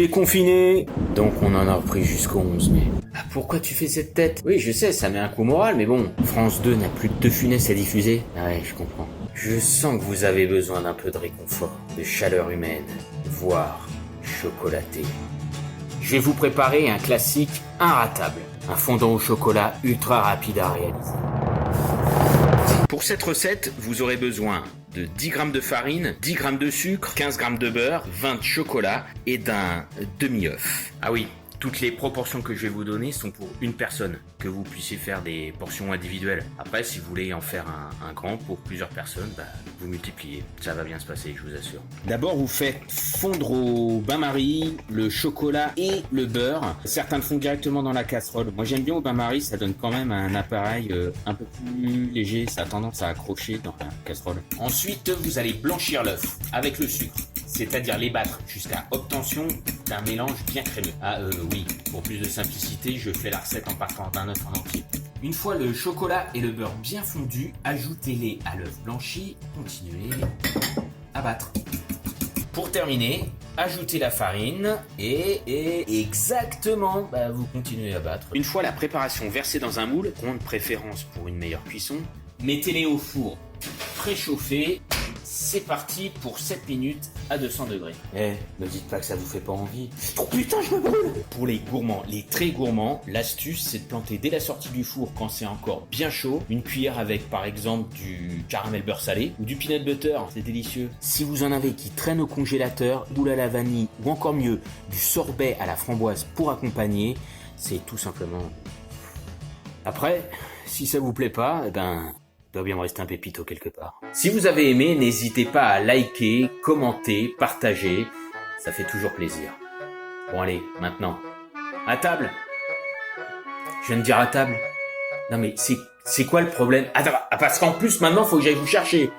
est confiné. Donc on en a repris jusqu'au 11 mai. Ah, pourquoi tu fais cette tête? Oui, je sais, ça met un coup moral, mais bon, France 2 n'a plus que 2 funestes à diffuser. Ah ouais, je comprends. Je sens que vous avez besoin d'un peu de réconfort, de chaleur humaine, voire chocolatée. Je vais vous préparer un classique inratable, un fondant au chocolat ultra rapide à réaliser. Pour cette recette, vous aurez besoin de 10 g de farine, 10 g de sucre, 15 g de beurre, 20 de chocolat et d'un demi-œuf. Ah oui, toutes les proportions que je vais vous donner sont pour une personne, que vous puissiez faire des portions individuelles. Après, si vous voulez en faire un grand pour plusieurs personnes, vous multipliez. Ça va bien se passer, je vous assure. D'abord, vous faites fondre au bain-marie le chocolat et le beurre. Certains le font directement dans la casserole. Moi, j'aime bien au bain-marie, ça donne quand même un appareil un peu plus léger. Ça a tendance à accrocher dans la casserole. Ensuite, vous allez blanchir l'œuf avec le sucre. C'est-à-dire les battre jusqu'à obtention d'un mélange bien crémeux. Oui, pour plus de simplicité, je fais la recette en partant d'un œuf en entier. Une fois le chocolat et le beurre bien fondus, ajoutez-les à l'œuf blanchi, continuez à battre. Pour terminer, ajoutez la farine et exactement, vous continuez à battre. Une fois la préparation versée dans un moule, rond de préférence pour une meilleure cuisson, mettez-les au four préchauffé. C'est parti pour 7 minutes à 200 degrés. Me dites pas que ça vous fait pas envie. Oh putain, je me brûle! Pour les gourmands, les très gourmands, l'astuce c'est de planter dès la sortie du four quand c'est encore bien chaud, une cuillère avec par exemple du caramel beurre salé ou du peanut butter, c'est délicieux. Si vous en avez qui traînent au congélateur, boule à la vanille ou encore mieux, du sorbet à la framboise pour accompagner, c'est tout simplement... Après, si ça vous plaît pas, il doit bien me rester un pépito quelque part. Si vous avez aimé, n'hésitez pas à liker, commenter, partager. Ça fait toujours plaisir. Bon allez, maintenant. À table. Je viens de dire à table. Non mais c'est quoi le problème? Attends, parce qu'en plus maintenant faut que j'aille vous chercher.